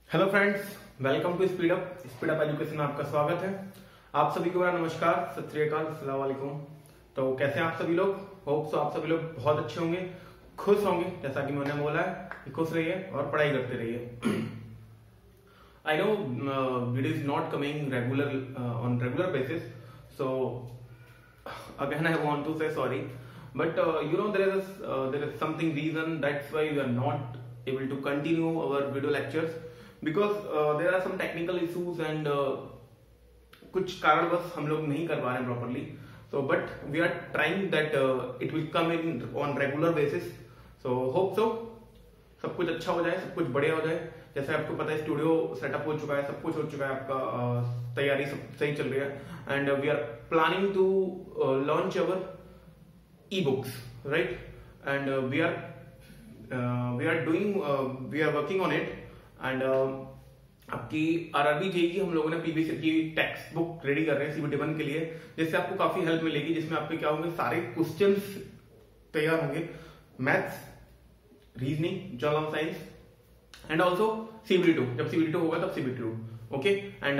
Hello friends, welcome to speed up education में आपका स्वागत है। आप सभी को मेरा नमस्कार, सत श्री अकाल, अस्सलाम वालेकुम। तो कैसे हैं आप सभी लोग? होप सो आप सभी लोग बहुत अच्छे होंगे, खुश होंगे। जैसा कि मैंने बोला है कि खुश रहिए और पढ़ाई करते रहिए। I know video is not coming regular on regular basis, so again I want to say sorry, but you know there is something reason that's why we are not able to continue our video lectures because there are some technical issues and कुछ कारणवश हम लोग नहीं कर पा रहे हैं properly. so but we are trying that it will come in on regular basis, so hope so सब कुछ अच्छा हो जाए, सब कुछ बढ़िया हो जाए। जैसे आपको पता है स्टूडियो सेटअप हो चुका है, सब कुछ हो चुका है, आपका तैयारी सब सही चल रही है and we are planning to launch our e-books, right? And we are working on it and आपकी आरआरबी जेईई हम लोगों ने पीबीसी की टेक्स्ट बुक रेडी कर रहे हैं सीबीटी 1 के लिए, जिससे आपको काफी हेल्प मिलेगी, जिसमें आपके क्या होंगे, सारे क्वेश्चंस तैयार होंगे, maths, reasoning, general science and also CBT 2। जब सीबीटी 2 होगा तब सीबीटी 2, ओके। एंड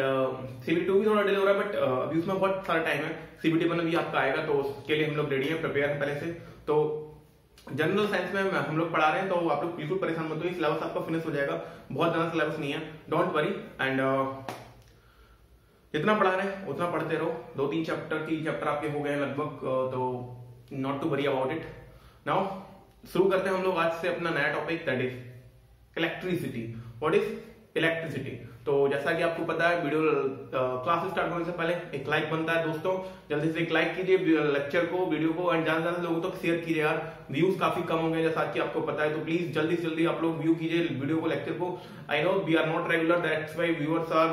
सीबीटी 2 भी थोड़ा डिले हो रहा है, बट अभी उसमें बहुत सारा टाइम है। सीबीटी 1 भी आपका आएगा, तो उसके लिए हम लोग रेडी हैं, प्रिपेयर हैं पहले से। तो जनरल साइंस में हम लोग पढ़ा रहे हैं, तो आप लोग बिल्कुल परेशान मत होइए, सिलेबस आपका फिनिश हो जाएगा, बहुत ज्यादा सिलेबस नहीं है, डोंट वरी। एंड जितना पढ़ा रहे हैं उतना पढ़ते रहो। 2-3 चैप्टर आपके हो गए हैं लगभग, तो not to worry about it. Now शुरू करते हैं हम लोग आज से अपना नया topic, that is electricity. What is electricity? तो जैसा कि आपको पता है, वीडियो क्लास स्टार्ट होने से पहले एक लाइक बनता है दोस्तों, जल्दी से एक लाइक कीजिए लेक्चर को, वीडियो को, एंड ज्यादा से ज्यादा लोगों तक शेयर कीजिए यार। व्यूज काफी कम हो गए जैसा कि आपको पता है, तो प्लीज जल्दी से जल्दी आप लोग व्यू कीजिए वीडियो को, लेक्चर को। I know we are not regular, that's why viewers are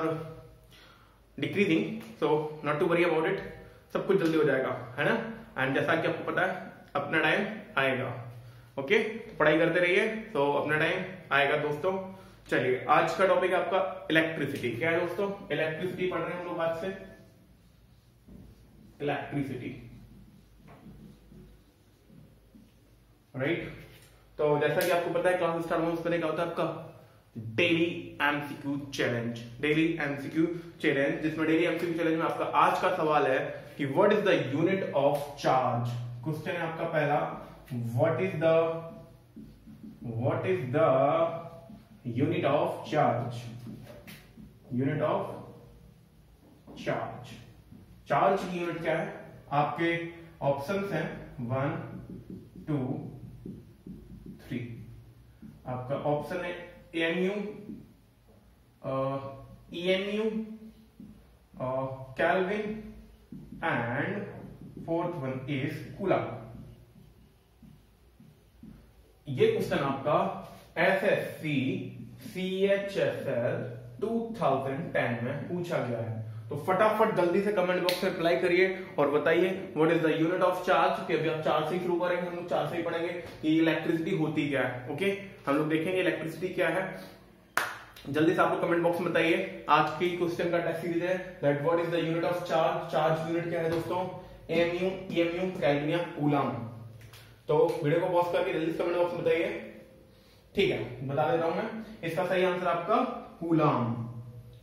decreasing, so not to worry about it, सब कुछ जल्दी हो जाएगा, है ना। एंड जैसा कि आपको पता है अपना टाइम आएगा, ओके। पढ़ाई करते रहिए, तो अपना टाइम आएगा दोस्तों। चलिए, आज का टॉपिक है आपका इलेक्ट्रिसिटी। क्या है दोस्तों? इलेक्ट्रिसिटी पढ़ रहे हैं हम लोग आज से, इलेक्ट्रिसिटी, राइट। तो जैसा कि आपको पता है क्लास स्टार्ट होने से पहले क्या होता है आपका daily MCQ challenge. Daily MCQ challenge, जिसमें डेली एमसीक्यू चैलेंज में आपका आज का सवाल है कि what is the unit of charge. Question है आपका पहला, what is the unit of charge. Unit of charge, charge की यूनिट क्या है? आपके ऑप्शंस हैं 1, 2, 3। आपका ऑप्शन है MU, EMU, kelvin and fourth one is coulomb. ये क्वेश्चन आपका एसएससी CHSL 2010 में पूछा गया है। तो फटाफट जल्दी से कमेंट बॉक्स में रिप्लाई करिए और बताइए what is the unit of charge. कि अभी आप चार्ज से शुरू करेंगे, हम लोग चार्ज से ही पढ़ेंगे कि इलेक्ट्रिसिटी होती क्या है, ओके। हम लोग देखेंगे इलेक्ट्रिसिटी क्या है। जल्दी से आप लोग कमेंट बॉक्स में बताइए। आज की क्वेश्चन का टेस्ट सीरीज है that what is the unit of charge. Charge unit क्या है दोस्तों? एमयू, ईएमयू, केल्विन या कूलम। तो वीडियो को पॉज करके जल्दी से कमेंट बॉक्स में बताइए, ठीक है। बता देता हूं मैं, इसका सही आंसर आपका कूलम,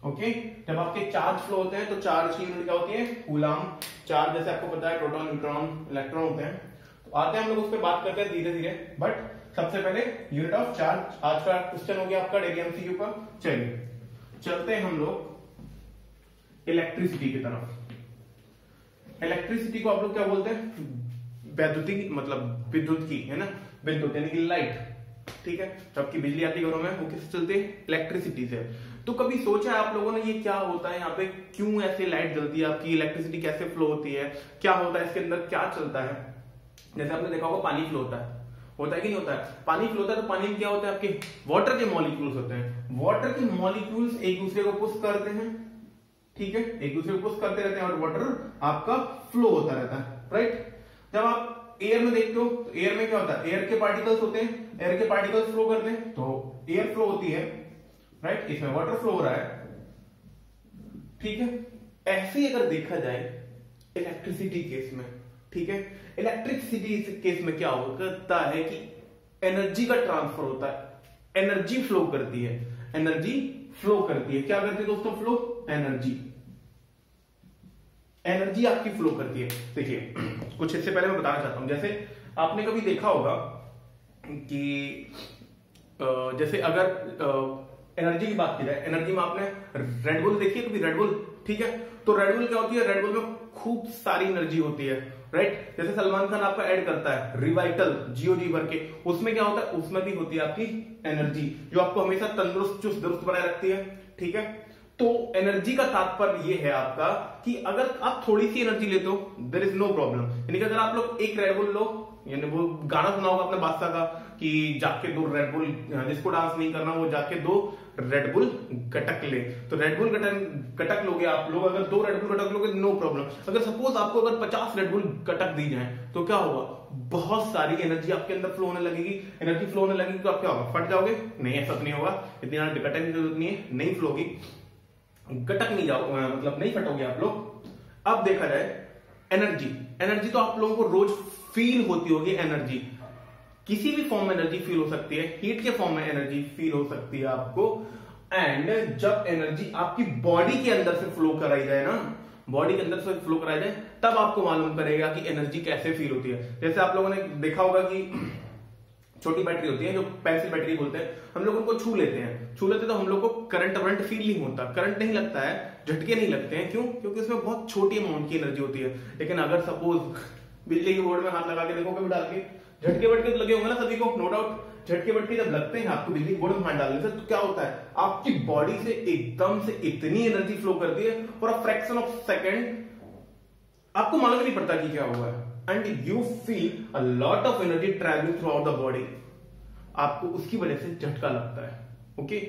ओके। जब आपके चार्ज फ्लो होते हैं तो चार्ज की यूनिट क्या होती है? कूलम। चार्ज जैसे आपको पता है प्रोटॉन, न्यूट्रॉन, इलेक्ट्रॉन होते हैं। तो आते हैं हम लोग उस पर बात करते हैं धीरे धीरे, बट सबसे पहले यूनिट ऑफ चार्ज आज का क्वेश्चन हो गया आपका डेली एमसीक्यू का। चलिए चलते हैं हम लोग इलेक्ट्रिसिटी की तरफ। इलेक्ट्रिसिटी को आप लोग क्या बोलते हैं? वैद्युतिक, मतलब विद्युत की, है ना, विद्युत यानी कि लाइट, ठीक है। जबकि बिजली आती घरों में वो किससे चलती है? इलेक्ट्रिसिटी से। तो कभी सोचा है आप लोगों ने ये क्या होता है यहाँ पे, क्यों ऐसे लाइट जलती है आपकी, इलेक्ट्रिसिटी कैसे फ्लो होती है, क्या होता है इसके अंदर, क्या चलता है? जैसे आपने देखा होगा पानी फ्लो होता है कि नहीं होता है? पानी फ्लो होता है तो पानी में क्या होता है? आपके वाटर के मॉलिक्यूल्स होते हैं। वाटर के मॉलिक्यूल्स एक दूसरे को पुश करते हैं, ठीक है, एक दूसरे को पुश करते रहते हैं और वाटर आपका फ्लो होता रहता है, राइट। जब आप एयर में देखते हो तो एयर में क्या होता है? एयर के पार्टिकल्स होते हैं, एयर के पार्टिकल्स फ्लो करते हैं, तो एयर फ्लो होती है, राइट। इसमें वाटर फ्लो हो रहा है, ठीक है। ऐसे ही अगर देखा जाए इलेक्ट्रिसिटी केस में, ठीक है, इलेक्ट्रिसिटी केस में क्या होता है कि एनर्जी का ट्रांसफर होता है, एनर्जी फ्लो करती है। एनर्जी फ्लो करती है। क्या करती है दोस्तों? फ्लो एनर्जी, एनर्जी आपकी फ्लो करती है। देखिए कुछ इससे पहले मैं बताना चाहता हूं, जैसे आपने कभी देखा होगा कि जैसे अगर एनर्जी की बात की जाए, एनर्जी में आपने रेड बुल देखी है कभी? रेड बुल, ठीक है। तो रेड बुल क्या होती है? रेड बुल में खूब सारी एनर्जी होती है, राइट। जैसे सलमान खान आपका ऐड करता है रिवाइटल जीओजी भर के, उसमें क्या होता है? उसमें भी होती है आपकी एनर्जी, जो आपको हमेशा तंदुरुस्त चुस्त दुरुस्त बनाए रखती है, ठीक है। तो एनर्जी का तात्पर्य ये है आपका कि अगर आप थोड़ी सी एनर्जी लेते हो, देयर इज नो प्रॉब्लम। यानी कि अगर आप लोग एक रेड बुल लो, यानी वो गाना सुना होगा अपने बादशाह का कि जाके 2 रेड बुल, जिसको डांस नहीं करना वो जाके 2 रेड बुल गटक ले। तो रेड बुल गटक लोगे आप लोग, अगर 2 रेड बुल गटक लोगे नो प्रॉब्लम। अगर सपोज आपको अगर 50 रेड बुल गटक दी जाए तो क्या होगा? बहुत सारी एनर्जी आपके अंदर फ्लो होने लगेगी। एनर्जी फ्लो होने लगेगी तो आप क्या होगा? फट जाओगे? नहीं, ऐसा तो नहीं होगा, इतनी गटक की जरूरत नहीं है, नहीं फ्लो होगी, गटक नहीं जाओ, मतलब नहीं फटोगे आप लोग। अब देखा जाए एनर्जी, एनर्जी तो आप लोगों को रोज फील होती होगी। एनर्जी किसी भी फॉर्म में एनर्जी फील हो सकती है, हीट के फॉर्म में एनर्जी फील हो सकती है आपको। एंड जब एनर्जी आपकी बॉडी के अंदर से फ्लो कराई जाए ना, बॉडी के अंदर से फ्लो कराई जाए, तब आपको मालूम करेगा कि एनर्जी कैसे फील होती है। जैसे आप लोगों ने देखा होगा कि छोटी बैटरी होती है जो पेंसिल बैटरी बोलते हैं, हम लोग उनको छू लेते हैं, तो हम लोग को करंट वरंट फील नहीं होता, करंट नहीं लगता है, झटके नहीं लगते हैं। क्यों? क्योंकि उसमें बहुत छोटी अमाउंट की एनर्जी होती है। लेकिन अगर सपोज बिजली के बोर्ड में हाथ लगा के देखो कभी डाल के, झटके बटके तो लगे होंगे ना सभी को, नो डाउट। झटके बटके जब लगते हैं आपको बिजली के बोर्ड में हाथ डालने से, तो क्या होता है? आपकी बॉडी से एकदम से इतनी एनर्जी फ्लो करती है for a fraction of second, आपको मालूम नहीं पड़ता कि क्या हुआ है। And you feel a lot of energy travelling through out the body, आपको उसकी वजह से झटका लगता है। ओके,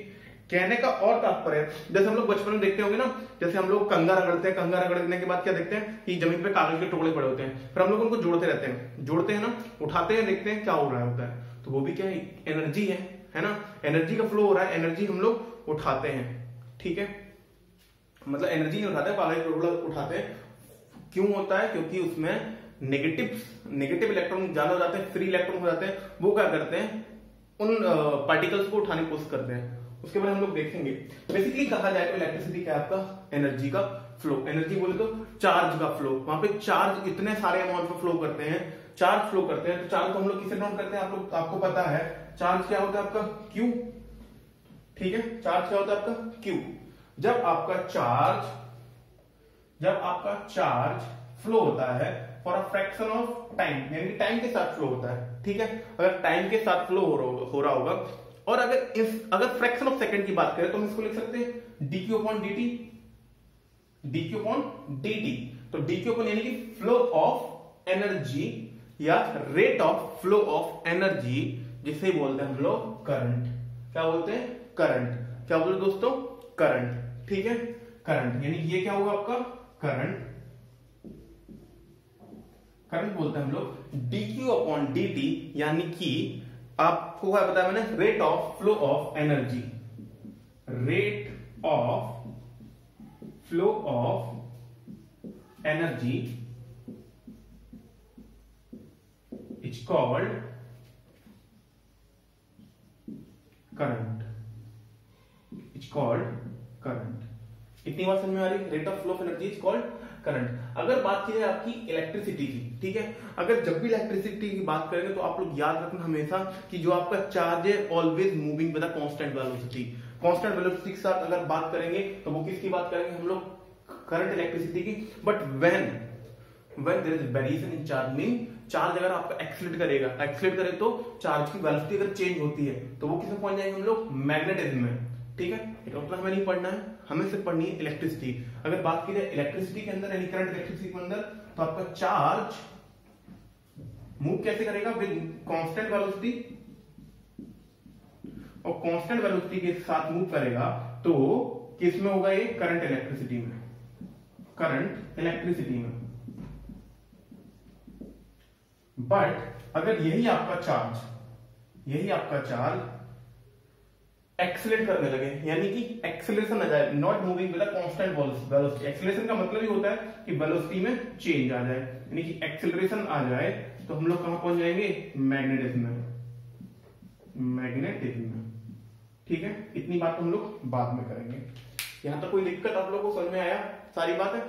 कहने का और तात्पर्य, जैसे हम लोग बचपन में देखते होंगे ना, जैसे हम लोग कंगा रगड़ते हैं, कंगा रगड़ने के बाद क्या देखते हैं कि जमीन पे कागज के टुकड़े पड़े होते हैं, फिर हम लोग उनको जोड़ते रहते हैं, जोड़ते हैं ना, उठाते हैं, देखते हैं क्या हो रहा होता है। तो वो भी क्या है? एनर्जी है ना, एनर्जी का फ्लो हो रहा है, एनर्जी हम लोग उठाते हैं, ठीक है। मतलब एनर्जी नहीं उठाते, कागज के टुकड़ा उठाते हैं। क्यों होता है? क्योंकि उसमें नेगेटिव इलेक्ट्रॉन ज्यादा हो जाते हैं, फ्री इलेक्ट्रॉन हो जाते हैं, वो क्या करते हैं? उन पार्टिकल्स को उठाने की कोशिश करते हैं। उसके बाद हम लोग देखेंगे। बेसिकली कहा जाए तो इलेक्ट्रिसिटी क्या है? आपका एनर्जी का फ्लो। एनर्जी बोले तो चार्ज का फ्लो, वहां पे चार्ज इतने सारे अमाउंट में फ्लो करते हैं, चार्ज फ्लो करते हैं। तो चार्ज को हम लोग किसे नोट करते हैं? आपको पता है चार्ज क्या होता है आपका? क्यू, ठीक है। चार्ज क्या होता है आपका? क्यू। जब आपका चार्ज फ्लो होता है for a fraction of time, यानी कि टाइम के साथ फ्लो होता है, ठीक है। अगर टाइम के साथ फ्लो हो रहा होगा, और अगर फ्रैक्शन ऑफ सेकंड की बात करें तो हम इसको लिख सकते हैं dq upon dt, dq upon dt। तो dq अपॉन यानी कि फ्लो ऑफ एनर्जी या rate of flow of energy, जिसे बोलते हैं हम लोग करंट। क्या बोलते हैं? करंट। क्या बोलते दोस्तों? करंट, ठीक है। करंट यानी ये क्या होगा आपका? करंट। करंट बोलते हैं हम लोग dq अपॉन dt, यानी कि आपको क्या बताया मैंने? Rate of flow of energy, rate of flow of energy is called current, is called current. इतनी बात समझ में आ रही? Rate of flow of energy is called current. अगर बात की जाए आपकी इलेक्ट्रिसिटी की, ठीक है, अगर जब भी इलेक्ट्रिसिटी की बात करेंगे तो आप लोग याद रखना हमेशा कि जो आपका चार्ज है always moving with a constant velocity. Constant velocity के साथ अगर बात करेंगे तो वो किसकी बात करेंगे हम लोग? करंट इलेक्ट्रिसिटी की। But when there is variation in charge, mean charge अगर आपका एक्सीलरेट करे तो चार्ज की वेलोसिटी अगर चेंज होती है तो वो किसमें पहुंच जाएंगे हम लोग? मैग्नेटिज्म में, ठीक है। टोटल हमें नहीं पढ़ना है, हमें सिर्फ पढ़नी है इलेक्ट्रिसिटी। अगर बात की जाए इलेक्ट्रिसिटी के अंदर, यानी करंट इलेक्ट्रिसिटी के अंदर, तो आपका चार्ज मूव कैसे करेगा? विद कांस्टेंट वेलोसिटी, और कांस्टेंट वेलोसिटी के साथ मूव करेगा तो किस में होगा ये? करंट इलेक्ट्रिसिटी में, करंट इलेक्ट्रिसिटी में। बट अगर यही आपका चार्ज एक्सीलरेट करने लगे, यानी कि एक्सीलरेशन आ जाए, not moving with a constant velocity. Acceleration का मतलब ही होता है कि वेलोसिटी में चेंज आ जाए, यानी कि एक्सीलरेशन आ जाए, तो हम लोग कहां पहुंच जाएंगे? मैग्नेटिज्म में, ठीक ठीक है, इतनी बात हम लोग बाद में करेंगे। यहां तक कोई दिक्कत आप लोगों को समझ में आया? सारी बात है,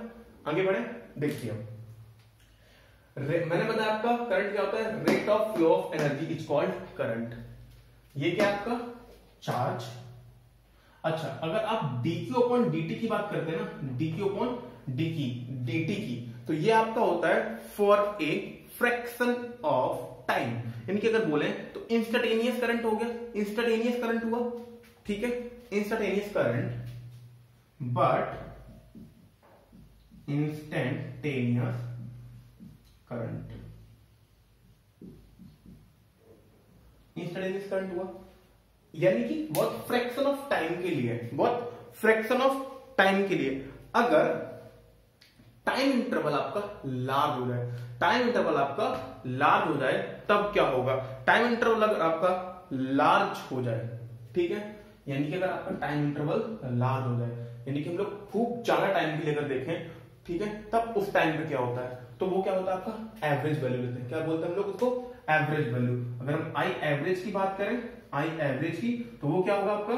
आगे बढ़े। देखिए मैंने बताया आपका करंट क्या होता है, rate of flow of energy is called current. ये क्या है आपका चार्ज। अच्छा, अगर आप dq अपॉन dt की बात करते हैं ना, dq अपॉन dt की, तो ये आपका होता है for a fraction of time. यानी कि अगर बोले तो इंस्टेंटेनियस करंट हो गया, इंस्टेंटेनियस करंट हुआ, ठीक है, instantaneous current, but instantaneous current, instantaneous current हुआ, यानी कि बहुत फ्रैक्शन ऑफ टाइम के लिए, बहुत फ्रैक्शन ऑफ टाइम के लिए। अगर टाइम इंटरवल आपका लार्ज हो जाए, टाइम इंटरवल आपका लार्ज हो जाए, तब क्या होगा, टाइम इंटरवल अगर आपका लार्ज हो जाए, ठीक है, यानी कि अगर आपका टाइम इंटरवल लार्ज हो जाए, यानी कि हम लोग खूब ज्यादा टाइम के लिए अगर देखें, ठीक है, तब उस टाइम पे क्या होता है, तो वो क्या होता है आपका एवरेज वैल्यू लेते हैं। क्या बोलते हैं हम लोग उसको, एवरेज वैल्यू। अगर हम आई एवरेज की बात करें, आई एवरेज की, तो वो क्या होगा आपका,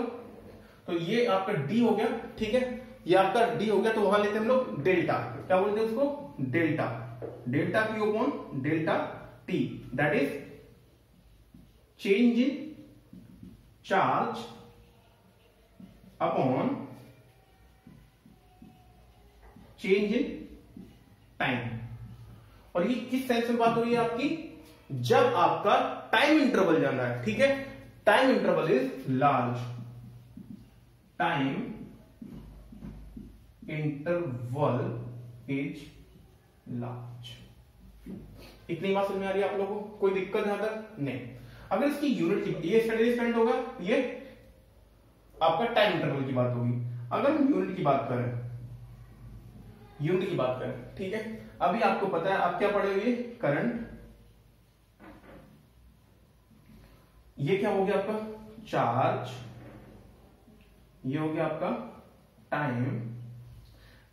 तो ये आपका डी हो गया, ठीक है, ये आपका डी हो गया, तो वहां लेते हैं हम लोग डेल्टा। क्या बोलते हैं उसको, delta, delta Q upon delta T, that is change in charge upon change in time. और ये किस सेंस में बात हो रही है आपकी, जब आपका टाइम इंटरवल जाना है, ठीक है, time interval is large, time interval is large. इतनी बात समझ में आ रही है आप लोगों को? कोई दिक्कत यहां तक नहीं। अगर इसकी यूनिट की, ये स्टडीज करंट होगा, ये आपका टाइम इंटरवल की बात होगी। अगर हम यूनिट की बात करें, यूनिट की बात करें, ठीक है, अभी आपको पता है आप क्या पढ़ोगे, करंट, ये क्या हो गया आपका चार्ज, ये हो गया आपका टाइम।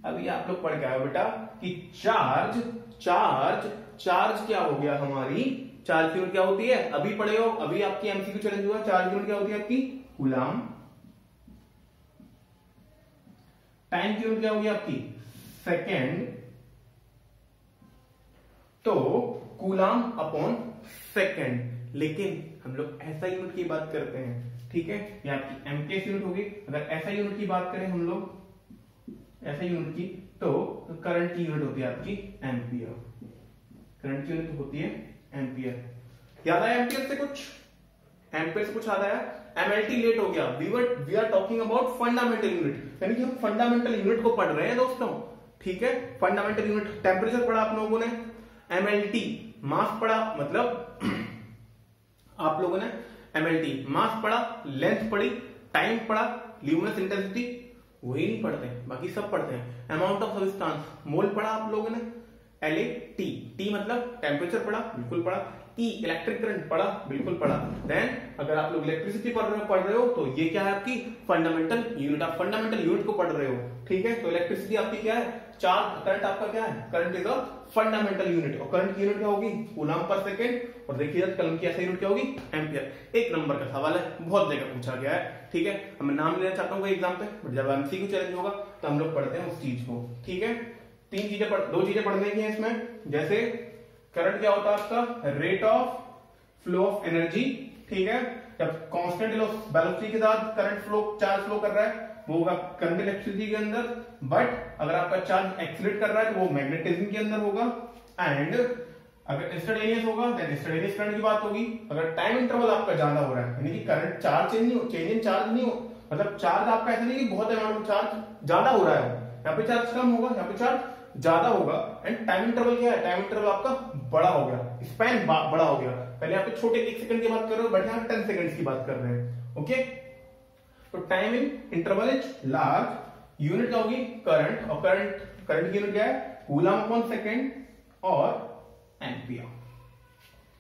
अभी आप लोग पढ़ के आए बेटा कि चार्ज, चार्ज, चार्ज क्या हो गया हमारी, चार्ज की यूनिट क्या होती है, अभी पढ़े हो, अभी आपकी एमसीक्यू चैलेंज हुआ, चार्ज की यूनिट क्या होती है आपकी कूलाम। टाइम की यूनिट क्या होगी आपकी सेकेंड, तो कूलाम अपॉन सेकेंड। लेकिन हम लोग ऐसा यूनिट की बात करते हैं, ठीक है, ये आपकी एमकेएस यूनिट होगी। अगर ऐसा यूनिट की बात करें हम लोग, ऐसा यूनिट की, तो करंट की यूनिट होती है आपकी एम्पियर, करंट की यूनिट होती है एम्पियर। याद आया एम्पियर से कुछ, एम्पियर से कुछ याद आया? एमएलटी लेट हो गया, we are talking about fundamental unit, यानी कि हम फंडामेंटल यूनिट को पढ़ रहे हैं दोस्तों, ठीक है। फंडामेंटल यूनिट टेम्परेचर पढ़ा आप लोगों ने, एमएलटी मास पढ़ा, मतलब आप लोगों ने एमएलटी मास पढ़ा, लेंथ पढ़ी, टाइम पढ़ा, ल्यूमिनस इंटेंसिटी वही नहीं पढ़ते, बाकी सब पढ़ते हैं। अमाउंट ऑफ सब्सटेंस मोल पढ़ा आप लोगों ने, एलए टी, टी मतलब टेम्परेचर पढ़ा, बिल्कुल पढ़ा, ई इलेक्ट्रिक करंट पढ़ा, बिल्कुल पढ़ा। देन अगर आप लोग इलेक्ट्रिसिटी पढ़ रहे हो तो ये क्या है आपकी फंडामेंटल यूनिट, आप फंडामेंटल यूनिट को पढ़ रहे हो, ठीक है। तो इलेक्ट्रिसिटी आपकी क्या है, चार्ज, करंट आपका क्या है, current is a fundamental unit, और करंट की यूनिट क्या होगी कूलम पर सेकेंड, और देखिए कलम की ऐसा यूनिट क्या होगी एम्पियर। एक नंबर का सवाल है, बहुत जगह पूछा गया है, ठीक है। हम नाम लेना चाहता हूँ एग्जाम पे, बट जब एमसीक्यू चैलेंज होगा तो हम लोग पढ़ते हैं उस चीज को, ठीक है। दो चीजें पढ़ने की है इसमें, जैसे करंट क्या होता है आपका, rate of flow of energy, ठीक है। जब कांस्टेंट वेलोसिटी के साथ करंट फ्लो, चार्ज फ्लो कर रहा है, वो होगा करंट इलेक्ट्रिसिटी के अंदर, बट अगर आपका चार्ज एक्सीलरेट कर रहा है तो वो मैग्नेटिज्म के अंदर होगा। एंड अगर इंस्टेंटेनियस होगा देन इंस्टेंटेनियस करंट की बात होगी। अगर टाइम इंटरवल आपका ज्यादा हो रहा है, यानी कि current charge change in charge नहीं हो, मतलब चार्ज आपका ऐसा नहीं कि बहुत अमाउंट में चार्ज ज्यादा हो रहा है, यहाँ पे चार्ज कम होगा, यहाँ पे चार्ज ज्यादा होगा। एंड टाइम इंटरवल क्या है, टाइम इंटरवल आपका बड़ा हो गया, स्पैन बड़ा हो गया। पहले आप छोटे 1 सेकंड की बात कर रहे हो, बट यहाँ 10 सेकंड की बात कर रहे हैं, ओके। तो time in interval is large, unit क्या होगी करंट, और करंट की यूनिट क्या है कूलम अपॉन सेकेंड और एम्पियर,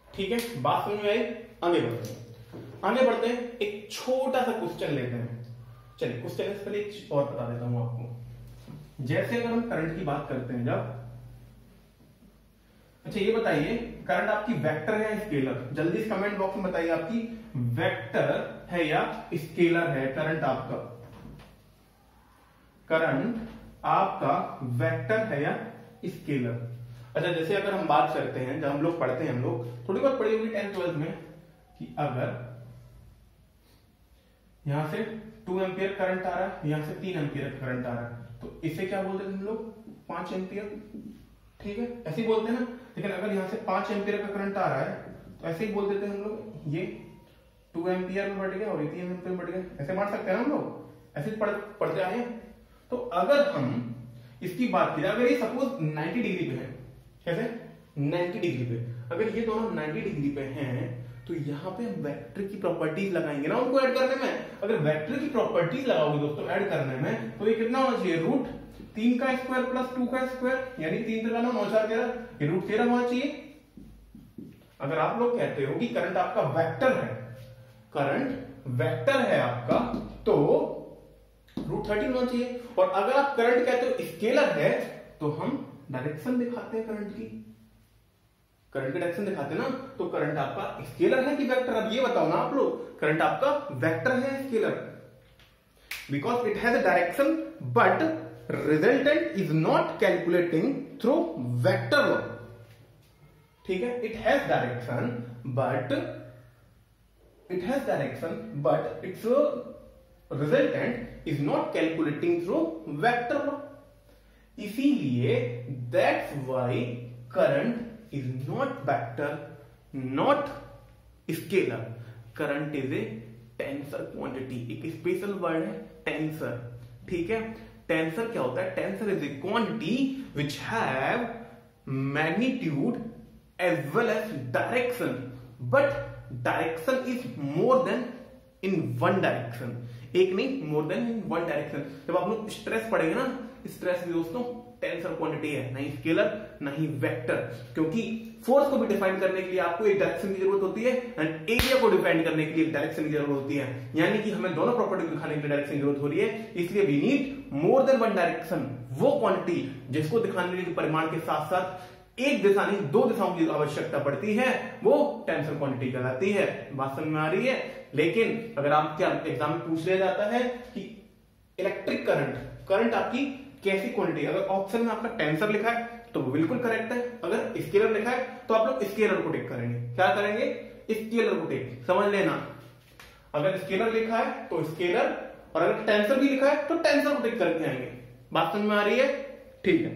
ठीक है। बात समझ में आई? आगे बढ़ते हैं, एक छोटा सा क्वेश्चन लेते हैं। चलिए क्वेश्चन से पहले एक और बता देता हूं आपको। जैसे अगर हम करंट की बात करते हैं जब, अच्छा ये बताइए करंट आपकी वेक्टर है या स्केलर, जल्दी कमेंट बॉक्स में बताइए आपकी वेक्टर है या स्केलर है, करंट आपका वेक्टर है या स्केलर। अच्छा, जैसे अगर हम बात करते हैं, जब हम लोग पढ़ते हैं, हम लोग थोड़ी बहुत पढ़ी होगी 10th-12th में, कि अगर यहां से 2 एम्पियर करंट आ रहा है, यहां से 3 एम्पियर करंट आ रहा है, तो इसे क्या बोलते हैं हम लोग? 5 एम्पियर। ठीक है, ऐसे ही बोलते हैं ना। लेकिन अगर यहां से 5 एम्पियर का करंट आ रहा है तो ऐसे ही बोल देते हैं हम लोग, ये 2 एम्पियर में बढ़ गया और ये 3 एम्पियर में बढ़ गया, ऐसे मान सकते हैं हम लोग, ऐसे पढ़ते आए हैं। तो अगर हम इसकी बात करें, अगर ये सपोज 90 डिग्री पे है, कैसे 90 डिग्री पे, अगर ये दोनों 90 डिग्री पे हैं, तो यहां पे हम वेक्टर की प्रॉपर्टीज लगाएंगे ना उनको ऐड करने में। अगर वेक्टर की प्रॉपर्टीज लगाओगे दोस्तों ऐड करने में, तो ये कितना होना चाहिए? रूट 3 का स्क्वायर प्लस 2 का स्क्वायर, यानी 3 3 9 4 13, ये रूट 13 होना चाहिए। अगर आप लोग कहते हो कि करंट आपका वेक्टर है, करंट वेक्टर है आपका, तो रूट 13 होना चाहिए। और अगर आप करंट कहते हो स्केलर है, तो हम डायरेक्शन दिखाते हैं करंट की, करंट की डायरेक्शन दिखाते हैं ना। तो करंट आपका स्केलर है कि वेक्टर? अब ये बताओ ना आप लोग, करंट आपका वेक्टर है scalar? Because it has a direction but resultant is not calculating through vector law. ठीक है, it has direction but it's resultant is not calculating through vector law. इसीलिए that's why current is not vector, not scalar. Current is a tensor quantity. एक special word है tensor. ठीक है, tensor क्या होता है? Tensor is a quantity which have magnitude as well as direction, but direction is more then in one direction. एक नहीं, more then in one direction. जब आप लोग स्ट्रेस पढ़ेंगे ना, स्ट्रेस भी दोस्तों टेंसर क्वांटिटी है, नहीं स्केलर नहीं वेक्टर। क्योंकि फोर्स को भी डिफाइन करने के लिए आपको एक डायरेक्शन की जरूरत होती है एंड एरिया को डिफाइन करने के लिए एक डायरेक्शन की जरूरत होती है। यानी कि हमें दोनों प्रॉपर्टी को दिखाने के लिए डायरेक्शन की जरूरत हो रही है, इसलिए we need more than one direction. वो क्वांटिटी जिसको दिखाने के लिए परिमाण के साथ साथ एक दिशा नहीं 2 दिशाओं की आवश्यकता पड़ती है, वो टेंसर क्वांटिटी कहलाती है। बात समझ में आ रही है? लेकिन अगर आप क्या एग्जाम में पूछ लिया जाता है कि इलेक्ट्रिक करंट आपकी कैसी क्वांटिटी, अगर ऑप्शन में आपका टेंसर लिखा है तो वो बिल्कुल करेक्ट है। अगर स्केलर लिखा है तो आप लोग स्केलर को टिक करेंगे। क्या करेंगे? स्केलर को टिक, समझ लेना। अगर स्केलर लिखा है तो स्केलर, और अगर टेंसर भी लिखा है तो टेंसर को टिक करके आएंगे। बात समझ में आ रही है? ठीक है,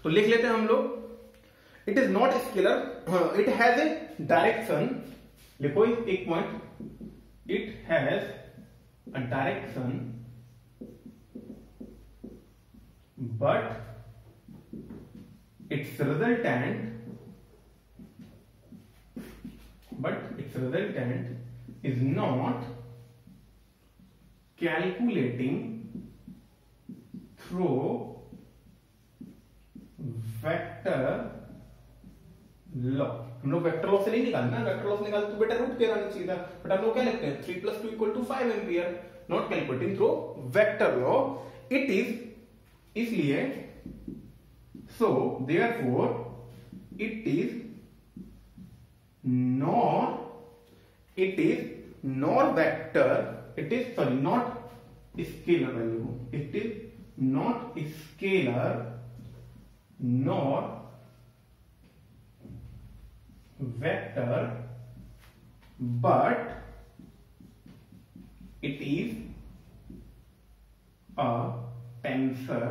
तो लिख लेते हैं हम लोग, it is not scalar, it has a direction. लिखो एक point, it has a direction but its resultant is not calculating through vector law। हम लोग वेक्टर लॉ से नहीं निकालना, वेक्टर लॉ से निकालते तो बेटा रूट 13 आना चाहिए था, बट हम लोग क्या लिखते हैं 3 + 2 = 5 ampere, not calculating through vector law. It is, इसलिए so therefore it is nor vector, it is sorry not scalar value, it is not scalar nor vector, but it is a tensor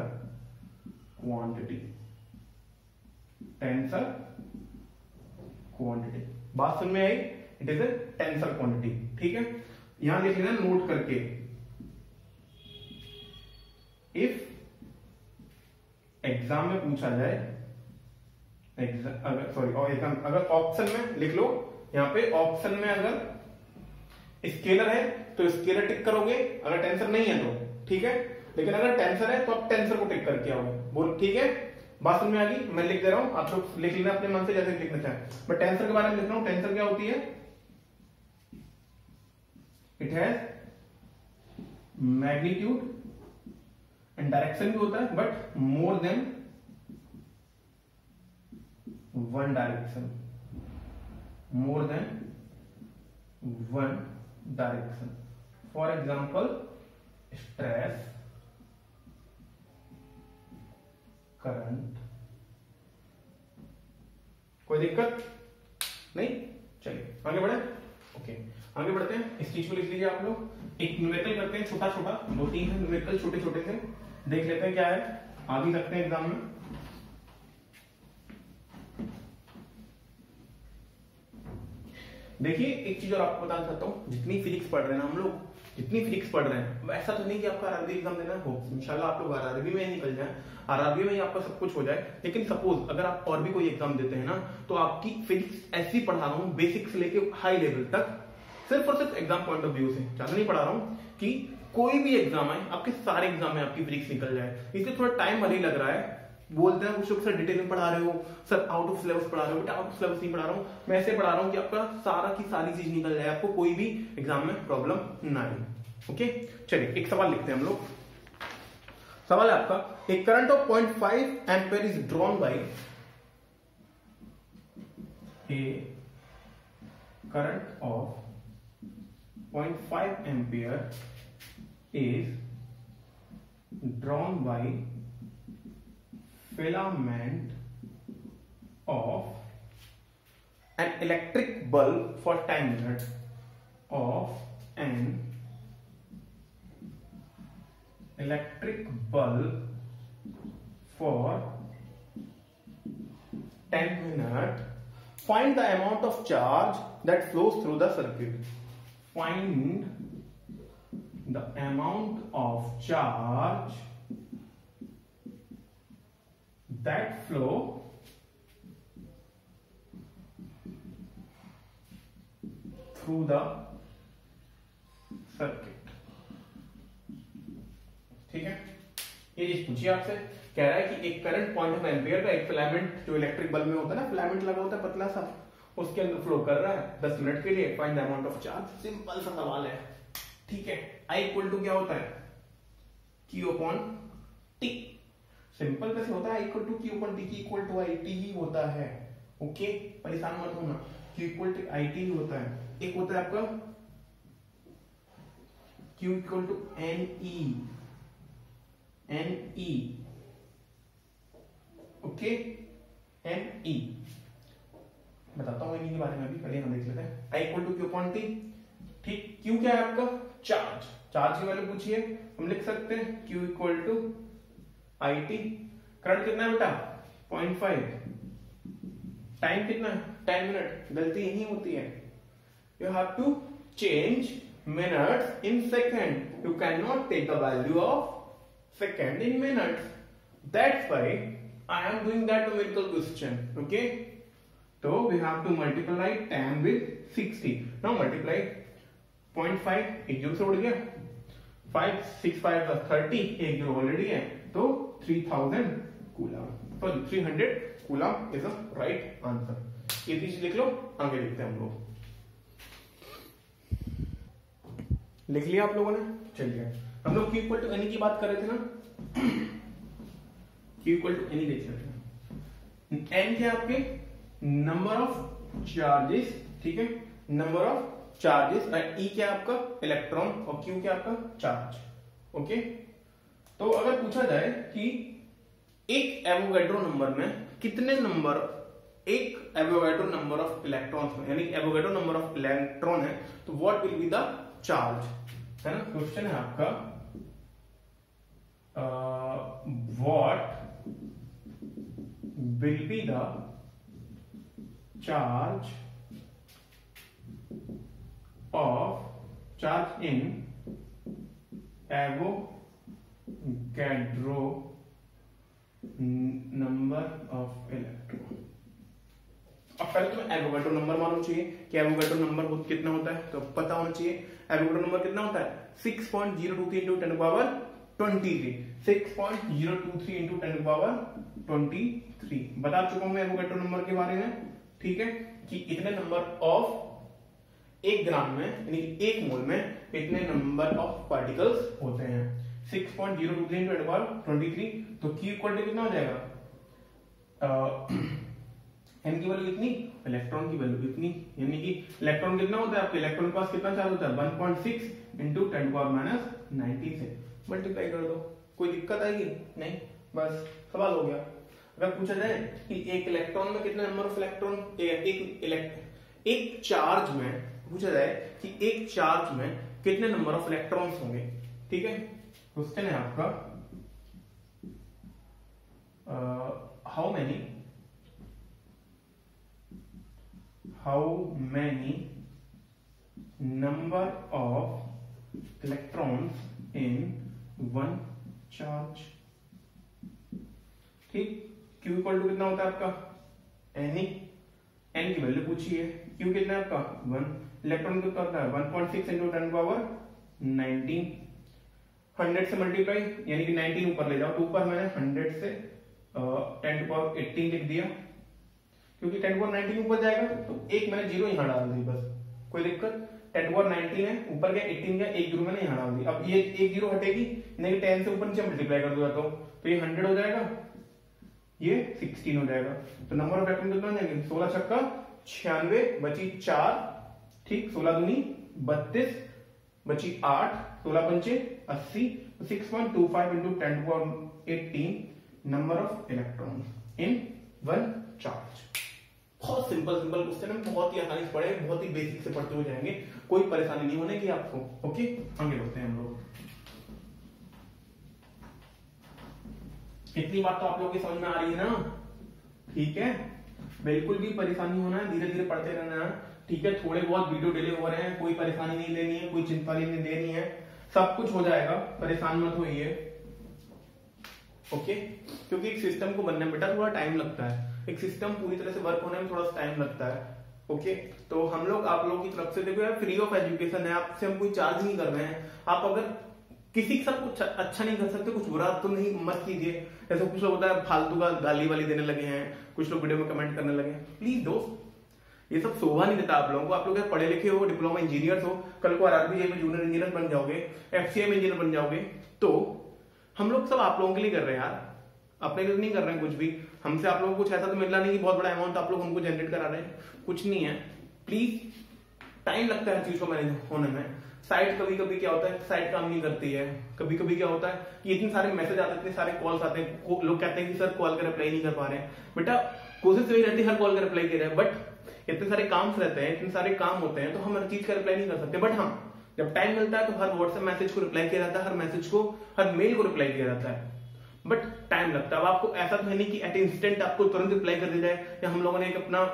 quantity. Tensor quantity, बात समझ में आई? It is a tensor quantity. ठीक है, यहां लिख लेना note करके, इफ एग्जाम में पूछा जाए, अगर ऑप्शन में लिख लो, यहां पे ऑप्शन में अगर स्केलर है तो स्केलर टिक करोगे, अगर टेंसर नहीं है तो। ठीक है, लेकिन अगर टेंसर है तो आप टेंसर को टिक करके आओगे। बोल ठीक है, बात समझ में आ गई? मैं लिख दे रहा हूं, आप लोग लिख लेना अपने मन से जैसे लिखना चाहें। मैं टेंसर के बारे में लिख रहा हूं। टेंसर क्या होती है? It has magnitude and direction भी होता है, but more than one direction, more than one direction. For example stress, current. कोई दिक्कत नहीं? चलिए आगे बढ़े। ओके आगे बढ़ते हैं। इस चीज को लिख लीजिए आप लोग। एक न्यूमेरिकल करते हैं छोटा छोटा, 2-3 है न्यूमेरिकल छोटे छोटे से, देख लेते हैं क्या है, आ भी सकते हैं एग्जाम में। देखिए एक चीज और आपको बताना चाहता हूँ, जितनी फिजिक्स पढ़ रहे हैं हम लोग, जितनी फिजिक्स पढ़ रहे हैं, ऐसा तो नहीं कि आपका आरआरबी एग्जाम देना हो, इंशाल्लाह आप लोग आरआरबी में निकल जाए, आरआरबी में ही आपका सब कुछ हो जाए। लेकिन सपोज अगर आप और भी कोई एग्जाम देते हैं ना, तो आपकी फिजिक्स ऐसी पढ़ा रहा हूँ बेसिक से लेके हाई लेवल तक, सिर्फ और सिर्फ एग्जाम पॉइंट ऑफ व्यू से, ज्यादा नहीं पढ़ा रहा हूँ कि कोई भी एग्जाम आए आपके सारे एग्जाम में आपकी फिजिक्स निकल जाए। इसलिए थोड़ा टाइम भले ही लग रहा है। बोलते हैं कुछ लोग सर डिटेल में पढ़ा रहे हो, सर आउट ऑफ सिलेबस पढ़ा रहे हो, बेटा आउट ऑफ सिलेबस नहीं पढ़ा रहा हूँ, मैं ऐसे पढ़ा रहा हूँ कि आपका सारा की सारी चीज निकल जाए, आपको कोई भी एग्जाम में प्रॉब्लम ना आए। ओके चलिए एक सवाल लिखते हैं हम लोग। सवाल है आपका, एक current of 0.5 ampere is drawn by A current of 0.5 ampere is drawn by filament of an electric bulb for 10 minutes of an electric bulb for 10 minutes. Find the amount of charge that flows through the circuit. Find the amount of charge that flow through the circuit। ठीक है, ये चीज पूछिए आपसे, कह रहा है कि एक करंट 0.5 एम्पियर का एक फिलामेंट जो इलेक्ट्रिक बल्ब में होता है ना, फिलामेंट लगा होता है पतला सा, उसके अंदर फ्लो कर रहा है 10 मिनट के लिए। Find the amount of charge. Simple सा सवाल है, ठीक है। I इक्वल टू क्या होता है, Q अपॉन T। सिंपल कैसे होता है, equal to Q upon T, की इक्वल टू IT ही होता है। ओके परेशान मत होना, Q इक्वल टू IT ही होता है। एक होता है आपका Q equal to NE, okay NE बताता हूं NE के बारे में भी, पहले हम देख लेते हैं। I equal to Q upon T, ठीक। Q क्या है आपका, चार्ज। चार्ज की वैल्यू पूछिए, हम लिख सकते हैं Q equal to IT। Current कितना है बेटा 0.5, टाइम कितना है 10 मिनट। गलती यही होती है, you have to change minutes in second, you can not take the value of second in minutes, that's why I am doing that numerical question. Okay तो we have to multiply 10 with 60। Now multiply 0.5 एक zero से उड़ गया, 5 6 5 30, एक zero already है, तो 3000 coulomb, sorry 300 coulomb is a right answer. ये चीज लिख लो, आगे लिखते हैं हम लोग। लिख लिया आप लोगों ने? चलिए हम लोग Q इक्वल टू एनी की बात कर रहे थे ना, Q इक्वल टू एनी देख रहे थे। N क्या आपके नंबर ऑफ चार्जेस, ठीक है, नंबर ऑफ चार्जेस। E क्या आपका इलेक्ट्रॉन, और Q क्या आपका चार्ज। ओके तो अगर पूछा जाए कि एक एवोगाड्रो नंबर में कितने नंबर, एक एवोगाड्रो नंबर ऑफ इलेक्ट्रॉन्स में, यानी एवोगाड्रो नंबर ऑफ इलेक्ट्रॉन है, तो what will be the charge, है ना। क्वेश्चन है आपका what will be the charge in Avogadro number of electron. अब पहले तो एवोगाड्रो नंबर मालूम चाहिए कि एवोगाड्रो नंबर कितना होता है, तो पता होना चाहिए एवोगाड्रो नंबर कितना होता है, 6.023 into 10 power 23, 6.023 into 10 power 23 बता चुका हूं मैं एवोगाड्रो नंबर के बारे में, ठीक है, कि इतने नंबर ऑफ एक ग्राम में, यानी एक मोल में इतने नंबर ऑफ पार्टिकल्स होते हैं। 6.023 into 10 power 23, तो Q इक्वल टू कितना हो जाएगा, N की वैल्यू कितनी इलेक्ट्रॉन की वैल्यू इतनी, यानी कि इलेक्ट्रॉन कितना होता है आपके, इलेक्ट्रॉन के पास कितना चार्ज होता है 1.6 इंटू 10⁻⁻⁹ से मल्टीप्लाई कर दो। कोई दिक्कत आएगी नहीं, बस सवाल हो गया। अगर पूछा जाए कि एक इलेक्ट्रॉन में कितने नंबर ऑफ इलेक्ट्रॉन, एक चार्ज में पूछा जाए कि एक चार्ज में कितने नंबर ऑफ इलेक्ट्रॉन्स होंगे, ठीक है। क्वेश्चन है आपका how many number of electrons in one charge, ठीक। Q इक्वल टू कितना होता है आपका n की वैल्यू पूछी है, Q कितना है आपका 1, इलेक्ट्रॉन कितना होता है 1.6 इंटू 10⁻19, 100 से मल्टीप्लाई यानी कि 19 ऊपर ले जाओ, तो ऊपर मैंने 100 से 10⁻18 लिख दिया, क्योंकि 10⁻19 ऊपर जाएगा तो एक मैंने जीरो यहाँ डाल दी, बस कोई दिक्कत। 10⁻19 है, ऊपर गया 18 गया, एक जीरो मैंने यहाँ डाल दी। अब ये एक जीरो हटेगी, यानी कि 10 से ऊपर नीचे मल्टीप्लाई कर दो तो ये 100 हो जाएगा, ये 16 हो जाएगा। तो नंबर ऑफ इलेक्ट्रॉन कितना हो जाएंगे 16 छक्का 96 बची 4, ठीक, 16 दूनी 32 बची 8, 16 पंचे 80, 6.25 into 10⁻18 number of electron in one charge. बहुत सिंपल क्वेश्चन है, बहुत ही आसानी से पढ़े, बहुत ही बेसिक से पढ़ते हुए जाएंगे, कोई परेशानी नहीं होने की आपको। ओके, आगे बढ़ते हैं हम लोग। इतनी बात तो आप लोगों की समझ में आ रही है ना, ठीक है। बिल्कुल भी परेशानी होना है, धीरे धीरे पढ़ते रहना है, ठीक है। थोड़े बहुत वीडियो डिले हो रहे हैं, कोई परेशानी नहीं लेनी है, कोई चिंता नहीं देनी है, सब कुछ हो जाएगा, परेशान मत होइए, ओके। क्योंकि एक सिस्टम को बनने में बेटा थोड़ा टाइम लगता है, एक सिस्टम पूरी तरह से वर्क होने में थोड़ा सा टाइम लगता है, ओके। तो हम लोग आप लोगों की तरफ से देखो यार, फ्री ऑफ एजुकेशन है, आपसे हम कोई चार्ज नहीं कर रहे हैं। आप अगर किसी के साथ कुछ अच्छा नहीं कर सकते, कुछ बुरा तो नहीं मत कीजिए। जैसे कुछ लोग होता है फालतू का गाली वाली देने लगे हैं, कुछ लोग वीडियो में कमेंट करने लगे हैं, प्लीज दोस्त ये सब शोभा नहीं देता आप लोगों को। आप लोग पढ़े लिखे हो, डिप्लोमा इंजीनियर हो, कल को आरआरबी में जूनियर इंजीनियर बन जाओगे, एफसीआई में इंजीनियर बन जाओगे, तो हम लोग सब आप लोगों के लिए कर रहे हैं यार, अपने लिए नहीं कर रहे हैं कुछ भी। हमसे आप लोगों को कुछ ऐसा तो मिलना नहीं कि बहुत बड़ा अमाउंट आप लोग हमको जनरेट करा रहे हैं, कुछ नहीं है। प्लीज, टाइम लगता है चीज को मैनेज होने में। साइट कभी कभी क्या होता है, साइट काम नहीं करती है, कभी कभी क्या होता है कि इतने सारे मैसेज आते हैं, इतने सारे कॉल्स आते हैं, लोग कहते हैं कि सर कॉल का रिप्लाई नहीं कर पा रहे हैं। बेटा कोशिश यही रहती है हर कॉल का रिप्लाई कर रहे हैं, बट इतने सारे काम रहते हैं, इतने सारे काम होते हैं, तो हम हर चीज का रिप्लाई नहीं कर सकते। बट हाँ, जब टाइम मिलता है तो हर व्हाट्सएप मैसेज को रिप्लाई किया जाता है, हर मैसेज को, हर मेल को रिप्लाई किया जाता है, बट टाइम लगता है। अब आपको ऐसा तो है नहीं कि एट इंस्टेंट आपको तुरंत रिप्लाई कर दिया जाए, या हम लोगों ने एक अपना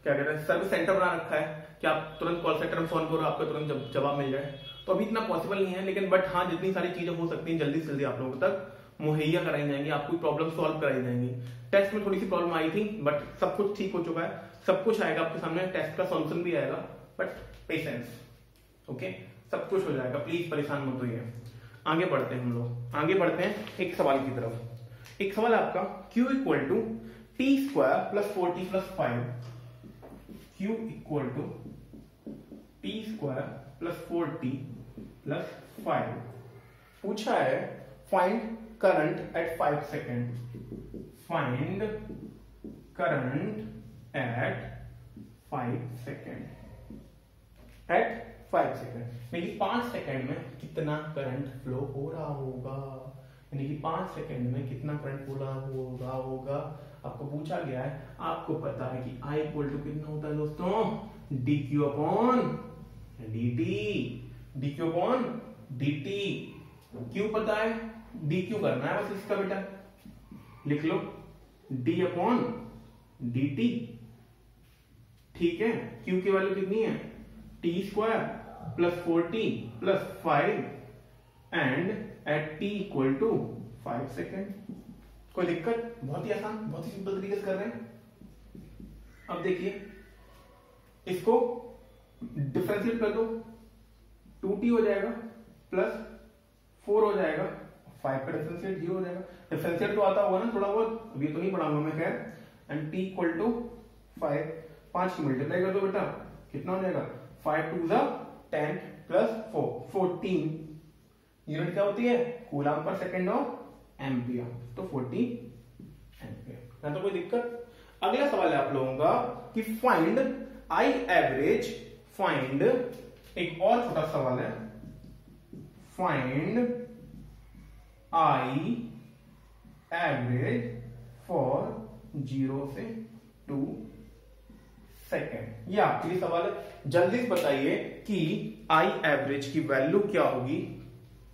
क्या कहते हैं सर्विस सेंटर बना रखा है कि आप तुरंत कॉल सेंटर में फोन करो, आपको तुरंत जवाब मिल जाए, तो अभी इतना पॉसिबल नहीं है। लेकिन बट हाँ, जितनी सारी चीजें हो सकती हैं जल्दी से जल्दी आप लोगों तक मुहैया कराई जाएंगी, आपकी प्रॉब्लम सॉल्व कराई जाएंगी। टेस्ट में थोड़ी सी प्रॉब्लम आई थी, बट सब कुछ ठीक हो चुका है, सब कुछ आएगा आपके सामने, टेस्ट का सॉल्यूशन भी आएगा, बट पेशेंस, ओके, सब कुछ हो जाएगा, प्लीज परेशान मत होइए। आगे बढ़ते हैं हम लोग, आगे बढ़ते हैं एक सवाल की तरफ। एक सवाल आपका Q equal to t square plus 40 plus 5, Q equal to t square plus 40 plus 5 पूछा है। Find current at 5 second, find current at 5 second, at 5 second, यानी कि 5 सेकेंड में कितना करंट फ्लो हो रहा होगा, यानी कि 5 सेकेंड में कितना करंट फ्लो होगा आपको पूछा गया है। आपको पता है कि I इक्वल टू कितना होता है दोस्तों, dq upon dt, dq upon dt। क्यों पता है, dq करना है बस इसका बेटा, लिख लो d अपॉन dt, ठीक है। q की वैल्यू कितनी है, t square plus 40 plus 5 and at t equal to 5 second. कोई दिक्कत, बहुत ही आसान, बहुत ही सिंपल तरीके से कर रहे हैं। अब देखिए इसको डिफरेंशिएट कर दो, 2t हो जाएगा प्लस 4 हो जाएगा, 5 का डिफरेंशिएट 0 हो जाएगा। डिफरेंशिएट तो आता होगा ना थोड़ा बहुत, अभी तो नहीं पढ़ाऊंगा मैं, खैर। एंड t इक्वल टू 5 की मल्टीप्लाई कर दो बेटा, कितना हो जाएगा, 5 टू 10 प्लस 4 14। यूनिट क्या होती है, coulomb per second of ampere, तो 40 एम्पियर। तो कोई दिक्कत। अगला सवाल है आप लोगों का कि फाइंड आई एवरेज, फाइंड, एक और छोटा सवाल है, फाइंड आई एवरेज फॉर 0 से 2 सेकेंड। ये आपके लिए सवाल है, जल्दी से बताइए कि आई एवरेज की वैल्यू क्या होगी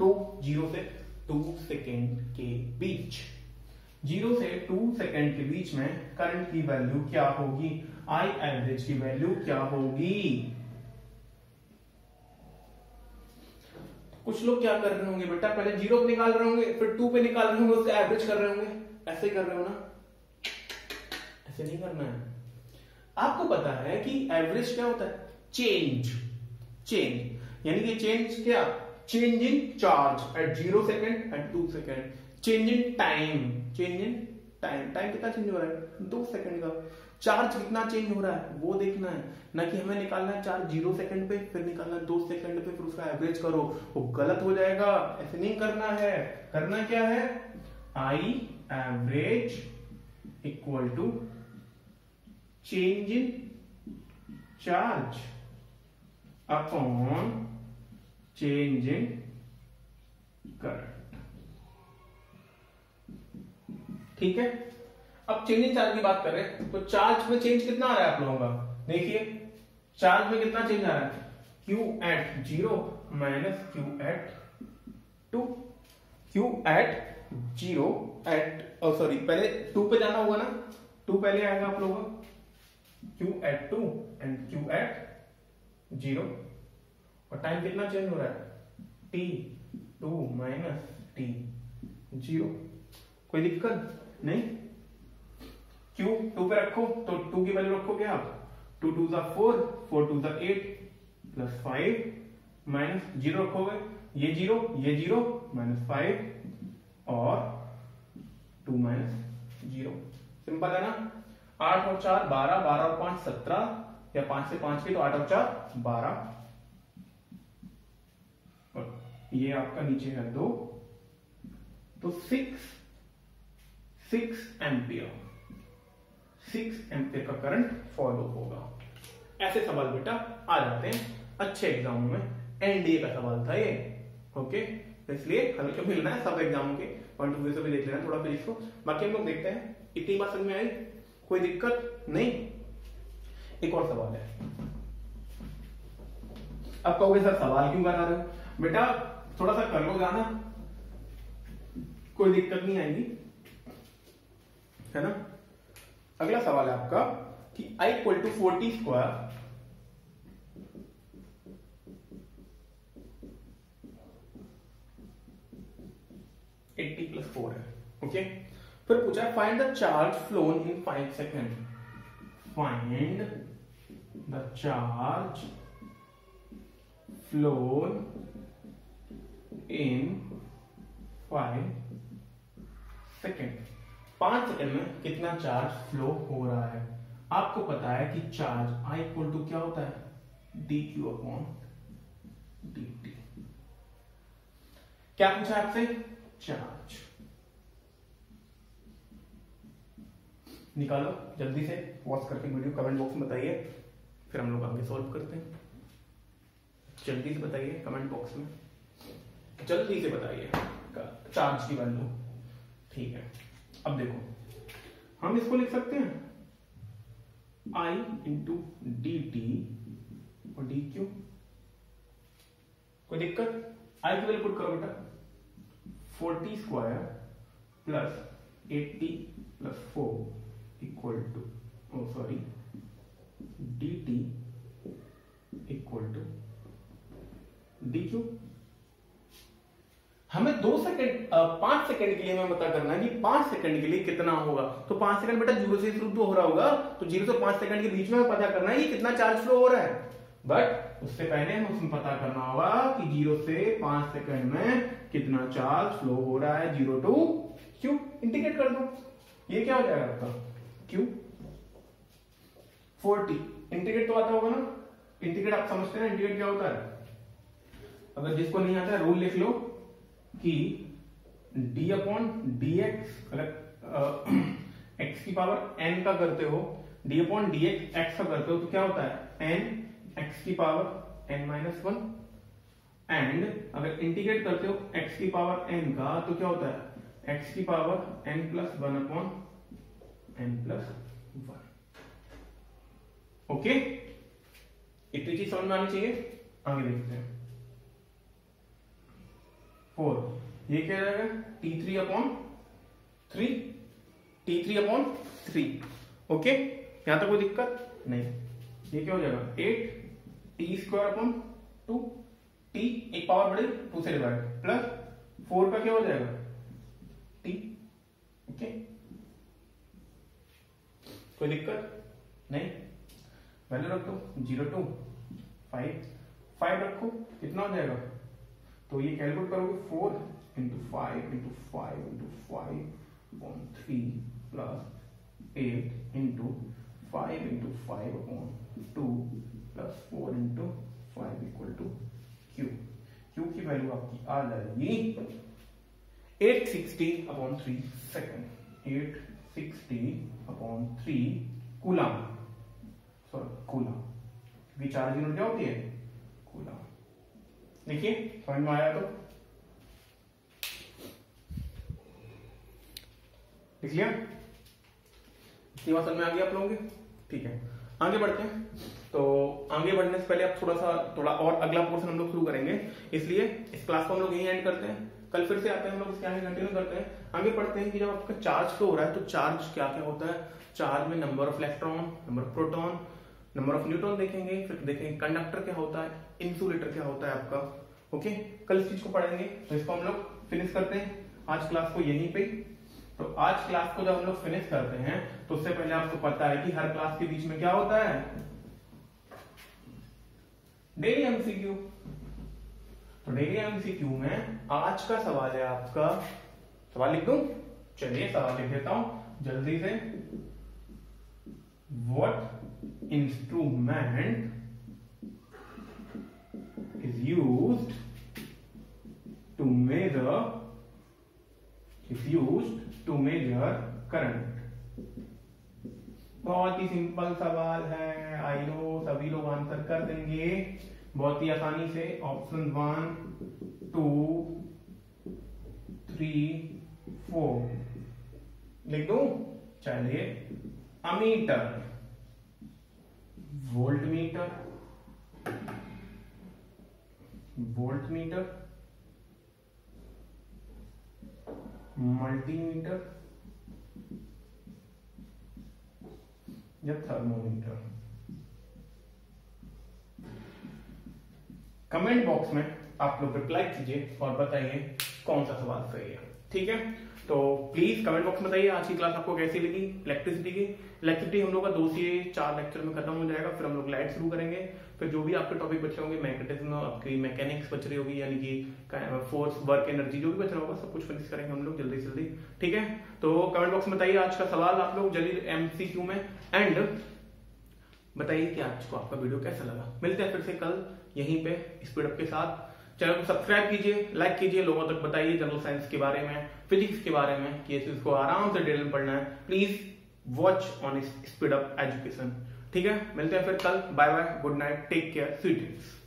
0 से 2 सेकेंड के बीच। 0 से 2 सेकेंड के बीच में करंट की वैल्यू क्या होगी, आई एवरेज की वैल्यू क्या होगी। कुछ लोग क्या कर रहे होंगे बेटा, पहले 0 पे निकाल रहे होंगे, फिर 2 पे निकाल रहे होंगे, उससे एवरेज कर रहे होंगे। ऐसे ही कर रहे हो ना, ऐसे नहीं करना है। आपको पता है कि एवरेज क्या होता है, चेंज, चेंज यानी कि चेंज क्या, change in charge at 0 second at 2 second, change in time, change in time, time कितना चेंज हो रहा है 2 सेकेंड का, चार्ज कितना चेंज हो रहा है वो देखना है, ना कि हमें निकालना है चार्ज 0 सेकंड पे, फिर निकालना है 2 सेकंड पे, फिर उसका एवरेज करो, वो गलत हो जाएगा। ऐसे नहीं करना है। करना क्या है, i average equal to change in charge upon change in current. ठीक है, अब चेंज इन चार्ज की बात करें तो चार्ज में चेंज कितना आ रहा है आप लोगों का, देखिए चार्ज में कितना चेंज आ रहा है, Q at 0 minus Q at 2, Q at 0 at, sorry पहले 2 पे जाना होगा ना, 2 पहले आएगा आप लोगों का, Q at 2 and Q at 0, और टाइम कितना चेंज हो रहा है, T2 माइनस T0। कोई दिक्कत नहीं, Q 2 पे रखो तो 2 की वैल्यू रखोगे आप, 2 2 जा 4, 4 2 जा 8 प्लस 5 माइनस 0 रखोगे, ये 0 माइनस 5 और 2 माइनस 0। सिंपल है ना, 8 और 4 12, 12 और 5 17, या 5 से 5 की तो 8 और 4 12, और ये आपका नीचे है 2, तो 6 एम्पियर, 6 एम्पियर का करंट फॉलो होगा। ऐसे सवाल बेटा आ जाते हैं अच्छे एग्जामों में, एनडीए का सवाल था ये, ओके, तो इसलिए हल्के मिलना है सब एग्जामों के पॉइंट ऑफ व्यू से भी देख लेना थोड़ा फिजिक्स को। बाकी हम लोग देखते हैं, इतनी बात समझ में आई, कोई दिक्कत नहीं। एक और सवाल है, अब कहोगे सर सवाल क्यों करा रहे हो, बेटा थोड़ा सा कर लो जाना, कोई दिक्कत नहीं आएगी, है ना। अगला सवाल है आपका कि I इक्वल टू 40 स्क्वायर +4 है, ओके। फिर पूछा है find the charge flown in 5 second, find the charge flown in 5 second. 5 second में कितना चार्ज फ्लो हो रहा है। आपको पता है कि चार्ज I इक्वल टू क्या होता है, dq अपॉन dt। क्या पूछा आपसे, चार्ज निकालो जल्दी से, पॉज करके वीडियो कमेंट बॉक्स में बताइए, फिर हम लोग आगे सॉल्व करते हैं। जल्दी से बताइए कमेंट बॉक्स में, जल्दी से बताइए चार्ज की वैल्यू। ठीक है, अब देखो हम इसको लिख सकते हैं I इंटू dt और dq, कोई दिक्कत। I की वैल्यू पुट करो बेटा, 40 square plus 80 plus 4 equal to, sorry dt equal to dq। हमें 5 सेकंड के लिए हमें पता करना है कि 5 सेकंड के लिए कितना होगा। तो 5 सेकंड बेटा 0 से शुरू तो हो रहा होगा, तो 0 से 5 सेकंड के बीच में पता करना है कि कितना चार्ज फ्लो हो रहा है। बट उससे पहले हमें उसमें पता करना होगा कि 0 से 5 सेकंड में कितना चार्ज फ्लो हो रहा है। 0 टू Q इंटीग्रेट कर दो, ये क्या हो जाएगा आपका Q 40। इंटीग्रेट तो आता होगा ना, इंटीग्रेट आप समझते हैं ना, इंटीग्रेट क्या होता है। अगर जिसको नहीं आता है रूल लिख लो कि d अपॉन dx, एक्स की पावर एन का करते हो, डी अपॉन डी एक्स का करते हो, तो क्या होता है एन एक्स की power n minus one. And अगर इंटीग्रेट करते हो एक्स की पावर एन का तो क्या होता है एक्स की power n plus one upon n plus one. Okay, इतनी चीज समझ में आनी चाहिए। आगे देखते हैं 4, ये क्या रहेगा T3 upon 3, T3 upon 3। Okay, यहां तक कोई दिक्कत नहीं। ये क्या हो जाएगा 8 टी स्क्वायर अपॉन 2, टी एक पावर बढ़े 2 से डिवाइड, प्लस 4 का क्या हो जाएगा टी। ओके, कोई दिक्कत नहीं। वैल्यू रख दो 0 to 5 रखो, कितना हो जाएगा, तो ये कैलकुलेट करोगे 4 into 5 into 5 into 5 upon 3 plus 8 into 5 into 5 upon 2 plus 4 into 5 equal to Q। Q की वैल्यू आपकी आ जाएगी 860 upon 3 second, 860 upon 3 coulomb, sorry coulomb, क्योंकि चार्ज यूनिट क्या होती है कूलम। देखिए समझ में आया तो लिख लिया, इतनी बात समझ में आ गई आप लोगों के। ठीक है, आगे बढ़ते हैं। तो आगे बढ़ने से पहले आप थोड़ा और अगला पोर्शन हम लोग शुरू करेंगे, इसलिए इस क्लास को हम लोग यही एंड करते हैं। कल फिर से आते हैं हम लोग इसके आगे कंटिन्यू करते हैं। आगे पढ़ते हैं कि जब आपका चार्ज फ्लो हो रहा है तो चार्ज क्या क्या होता है। चार्ज में number of electron, number of proton, number of neutron देखेंगे, फिर देखेंगे कंडक्टर क्या होता है, इंसुलेटर क्या होता है आपका। ओके, कल इस चीज को पढ़ेंगे, तो इसको हम लोग फिनिश करते हैं आज क्लास को यहीं पे। तो आज क्लास को जब हम लोग फिनिश करते हैं तो उससे पहले आपको पता है कि हर क्लास के बीच में क्या होता है डेली एमसीक्यू। तो डेली एमसीक्यू में आज का सवाल है आपका, सवाल लिख दूं, चलिए सवाल लिख देता हूं जल्दी से। What instrument is used to measure current। बहुत ही सिंपल सवाल है, आई नो सभी लोग आंसर कर देंगे बहुत ही आसानी से। ऑप्शन 1 2 3 4 लिख दूं, चलिए अमीटर, वोल्टमीटर, वोल्टमीटर, मल्टीमीटर या थर्मोमीटर। कमेंट बॉक्स में आप लोग रिप्लाई कीजिए और बताइए कौन सा सवाल सही है। ठीक है, तो प्लीज कमेंट बॉक्स में बताइए आज की क्लास आपको कैसी लगी। इलेक्ट्रिसिटी की, इलेक्ट्रिसिटी हम लोग का 2 से 4 लेक्चर में खत्म हो जाएगा, फिर हम लोग लाइट शुरू करेंगे। फिर जो भी आपके टॉपिक बचे होंगे, मैग्नेटिज्म, आपकी मैकेनिक्स बच रही होगी, यानी कि फोर्स, वर्क, एनर्जी, जो भी बच रहा होगा सब कुछ फिनिश करेंगे हम लोग जल्दी से जल्दी। ठीक है, तो कमेंट बॉक्स में बताइए आज का सवाल आप लोग जल्दी एमसीक्यू में, एंड बताइए कि आज को आपका वीडियो कैसा लगा। मिलते हैं फिर से कल यहीं पे स्पीड अप के साथ। चैनल को सब्सक्राइब कीजिए, लाइक कीजिए, लोगों तक बताइए जनरल साइंस के बारे में, फिजिक्स के बारे में, कि इसको आराम से डिटेल में पढ़ना है। Please watch on speed up education. ठीक है, मिलते हैं फिर कल। Bye bye, good night, take care, sweet dreams.